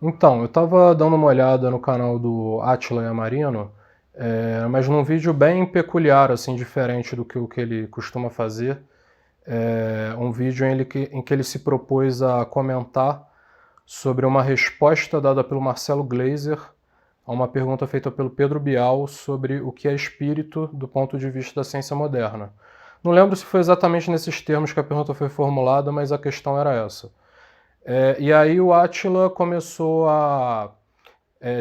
Então, eu estava dando uma olhada no canal do Átila Yamarino, mas num vídeo bem peculiar, assim, diferente do que o que ele costuma fazer. Um vídeo em que ele se propôs a comentar sobre uma resposta dada pelo Marcelo Gleiser a uma pergunta feita pelo Pedro Bial sobre o que é espírito do ponto de vista da ciência moderna. Não lembro se foi exatamente nesses termos que a pergunta foi formulada, mas a questão era essa. E aí o Átila começou a,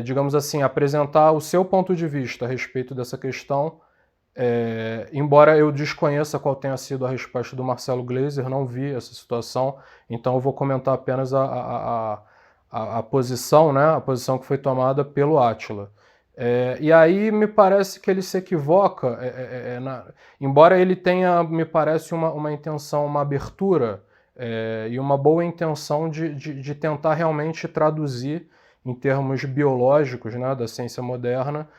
digamos assim, apresentar o seu ponto de vista a respeito dessa questão. Embora eu desconheça qual tenha sido a resposta do Marcelo Gleiser, não vi essa situação, então eu vou comentar apenas a posição, né, a posição que foi tomada pelo Átila. E aí me parece que ele se equivoca, embora ele tenha, me parece, uma intenção, uma abertura e uma boa intenção de tentar realmente traduzir em termos biológicos, né, da ciência moderna,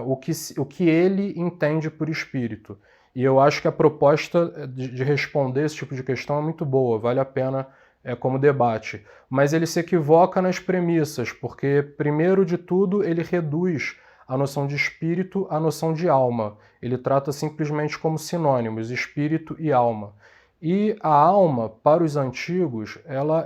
o que ele entende por espírito. E eu acho que a proposta de responder esse tipo de questão é muito boa, vale a pena como debate. Mas ele se equivoca nas premissas, porque, primeiro de tudo, ele reduz a noção de espírito à noção de alma. Ele trata simplesmente como sinônimos, espírito e alma. E a alma, para os antigos, ela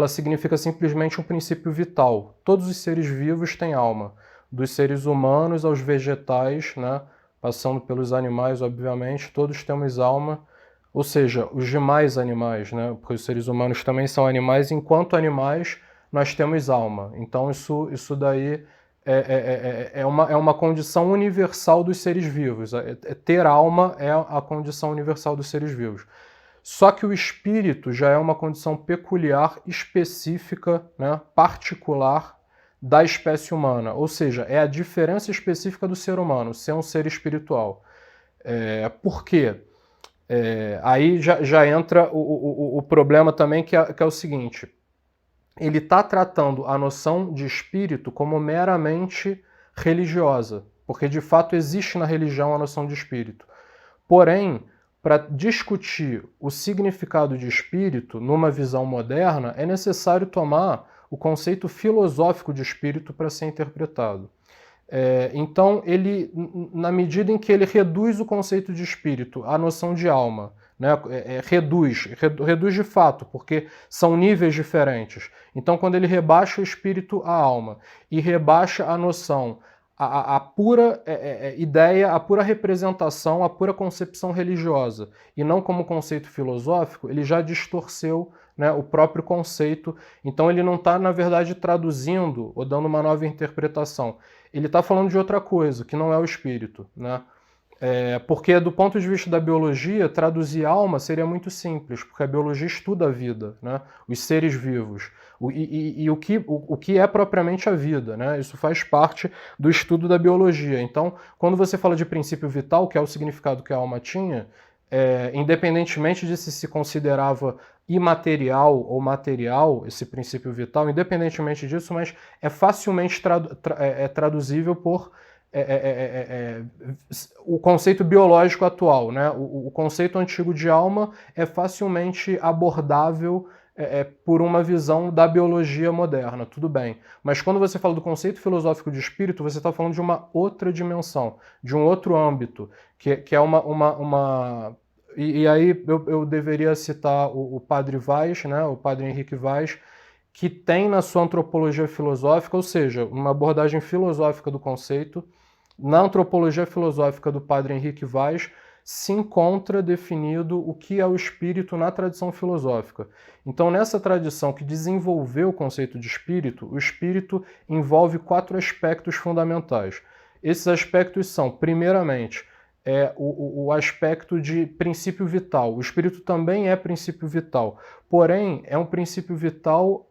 significa simplesmente um princípio vital. Todos os seres vivos têm alma, dos seres humanos aos vegetais, né, passando pelos animais, obviamente, todos temos alma, ou seja, os demais animais, né, porque os seres humanos também são animais, enquanto animais nós temos alma. Então isso daí é uma condição universal dos seres vivos. Ter alma é a condição universal dos seres vivos. Só que o espírito já é uma condição peculiar, específica, né, particular da espécie humana. Ou seja, é a diferença específica do ser humano, ser um ser espiritual. Por quê? Aí já entra o problema também, que é o seguinte: ele está tratando a noção de espírito como meramente religiosa, porque de fato existe na religião a noção de espírito. Porém, para discutir o significado de espírito numa visão moderna, é necessário tomar o conceito filosófico de espírito para ser interpretado. Então, ele, na medida em que ele reduz o conceito de espírito à noção de alma, né, reduz de fato, porque são níveis diferentes. Então, quando ele rebaixa o espírito à alma e rebaixa a noção, a pura ideia, a pura representação, a pura concepção religiosa, e não como conceito filosófico, ele já distorceu, né, o próprio conceito. Então, ele não está, na verdade, traduzindo ou dando uma nova interpretação. Ele está falando de outra coisa, que não é o espírito, né? Porque do ponto de vista da biologia, traduzir alma seria muito simples, porque a biologia estuda a vida, né? Os seres vivos, o que é propriamente a vida, né? Isso faz parte do estudo da biologia. Então, quando você fala de princípio vital, que é o significado que a alma tinha, independentemente de se considerava imaterial ou material, esse princípio vital, independentemente disso, mas é facilmente traduzível por o conceito biológico atual, né? O conceito antigo de alma é facilmente abordável por uma visão da biologia moderna, tudo bem. Mas quando você fala do conceito filosófico de espírito, você está falando de uma outra dimensão, de um outro âmbito, que é uma. E aí eu deveria citar o padre Vaz, né, o padre Henrique Vaz, que tem na sua antropologia filosófica, ou seja, uma abordagem filosófica do conceito. Na antropologia filosófica do padre Henrique Vaz se encontra definido o que é o espírito na tradição filosófica. Então, nessa tradição que desenvolveu o conceito de espírito, o espírito envolve 4 aspectos fundamentais. Esses aspectos são, primeiramente, o aspecto de princípio vital. O espírito também é princípio vital, porém, é um princípio vital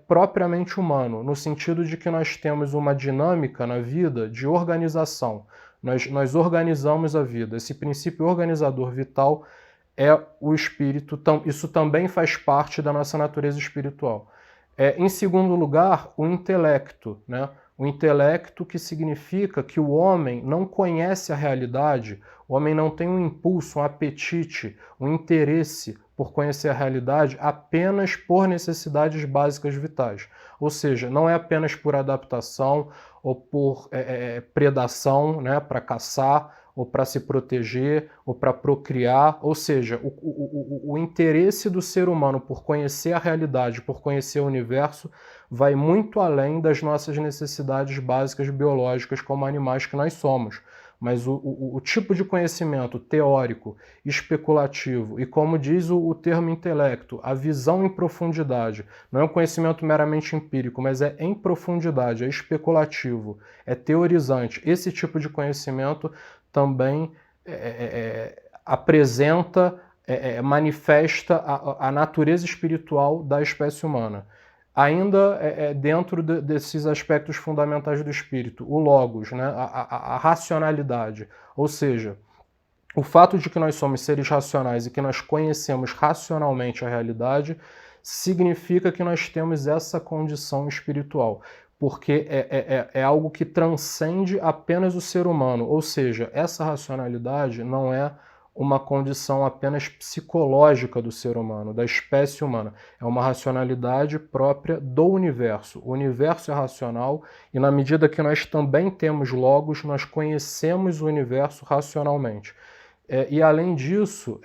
propriamente humano, no sentido de que nós temos uma dinâmica na vida de organização. Nós organizamos a vida. Esse princípio organizador vital é o espírito, isso também faz parte da nossa natureza espiritual. Em segundo lugar, o intelecto, né? O intelecto, que significa que o homem não conhece a realidade, o homem não tem um impulso, um apetite, um interesse por conhecer a realidade apenas por necessidades básicas vitais. Ou seja, não é apenas por adaptação ou por predação, né, para caçar, ou para se proteger, ou para procriar. Ou seja, o interesse do ser humano por conhecer a realidade, por conhecer o universo, vai muito além das nossas necessidades básicas biológicas como animais que nós somos. Mas o tipo de conhecimento teórico, especulativo e, como diz o termo intelecto, a visão em profundidade, não é um conhecimento meramente empírico, mas é em profundidade, é especulativo, é teorizante. Esse tipo de conhecimento também apresenta, manifesta a natureza espiritual da espécie humana. Ainda dentro desses aspectos fundamentais do espírito, o logos, né? A racionalidade, ou seja, o fato de que nós somos seres racionais e que nós conhecemos racionalmente a realidade significa que nós temos essa condição espiritual, porque é algo que transcende apenas o ser humano, ou seja, essa racionalidade não é uma condição apenas psicológica do ser humano, da espécie humana. É uma racionalidade própria do universo. O universo é racional e, na medida que nós também temos logos, nós conhecemos o universo racionalmente. E, além disso,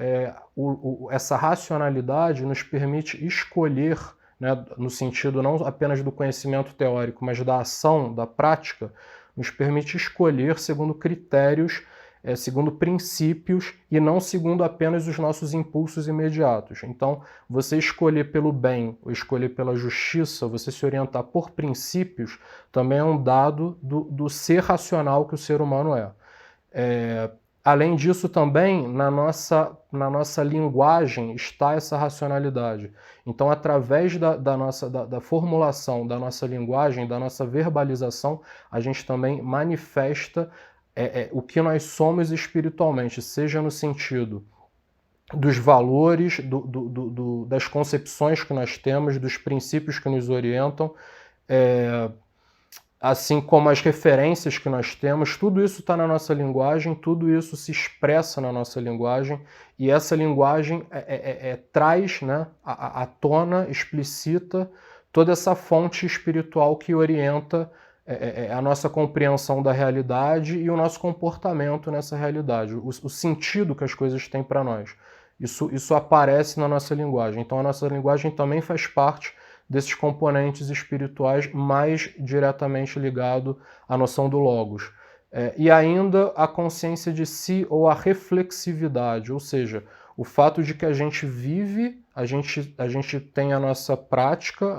essa racionalidade nos permite escolher, né, no sentido não apenas do conhecimento teórico, mas da ação, da prática, nos permite escolher segundo critérios, segundo princípios e não segundo apenas os nossos impulsos imediatos. Então, você escolher pelo bem ou escolher pela justiça, você se orientar por princípios, também é um dado do ser racional que o ser humano é. Além disso, também, na nossa linguagem está essa racionalidade. Então, através da formulação da nossa linguagem, da nossa verbalização, a gente também manifesta o que nós somos espiritualmente, seja no sentido dos valores, das concepções que nós temos, dos princípios que nos orientam, assim como as referências que nós temos, tudo isso está na nossa linguagem, tudo isso se expressa na nossa linguagem, e essa linguagem traz, né, à tona, explicita toda essa fonte espiritual que orienta a nossa compreensão da realidade e o nosso comportamento nessa realidade, o sentido que as coisas têm para nós. Isso aparece na nossa linguagem. Então a nossa linguagem também faz parte desses componentes espirituais mais diretamente ligado à noção do logos. E ainda a consciência de si ou a reflexividade, ou seja, o fato de que a gente vive, a gente tem a nossa prática,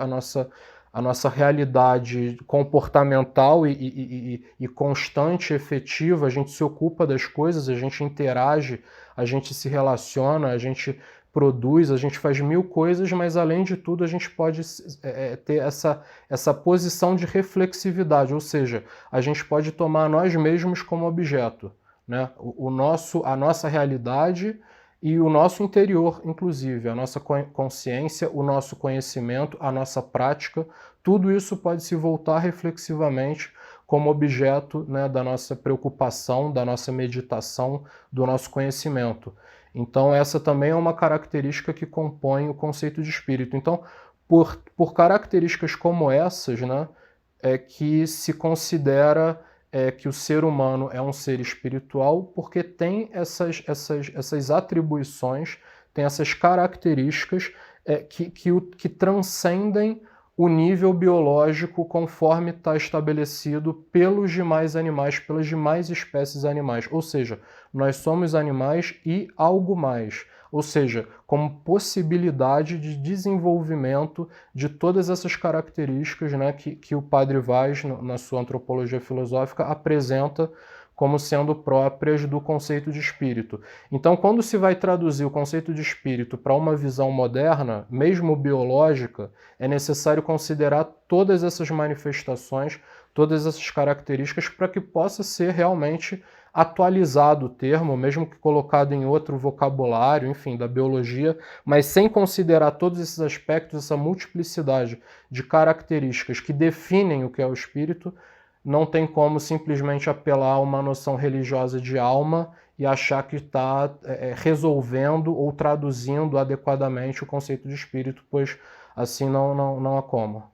a nossa realidade comportamental e constante, efetiva, a gente se ocupa das coisas, a gente interage, a gente se relaciona, a gente produz, a gente faz mil coisas, mas além de tudo a gente pode ter essa posição de reflexividade, ou seja, a gente pode tomar nós mesmos como objeto, né? A nossa realidade e o nosso interior, inclusive, a nossa consciência, o nosso conhecimento, a nossa prática, tudo isso pode se voltar reflexivamente como objeto, né, da nossa preocupação, da nossa meditação, do nosso conhecimento. Então essa também é uma característica que compõe o conceito de espírito. Então, por características como essas, né, é que se considera que o ser humano é um ser espiritual, porque tem essas atribuições, tem essas características que transcendem o nível biológico conforme está estabelecido pelos demais animais, pelas demais espécies animais. Ou seja, nós somos animais e algo mais. Ou seja, como possibilidade de desenvolvimento de todas essas características, né, que o Padre Vaz, na sua Antropologia Filosófica, apresenta como sendo próprias do conceito de espírito. Então, quando se vai traduzir o conceito de espírito para uma visão moderna, mesmo biológica, é necessário considerar todas essas manifestações, todas essas características, para que possa ser realmente atualizado o termo, mesmo que colocado em outro vocabulário, enfim, da biologia, mas sem considerar todos esses aspectos, essa multiplicidade de características que definem o que é o espírito, não tem como simplesmente apelar a uma noção religiosa de alma e achar que está resolvendo ou traduzindo adequadamente o conceito de espírito, pois assim não há como.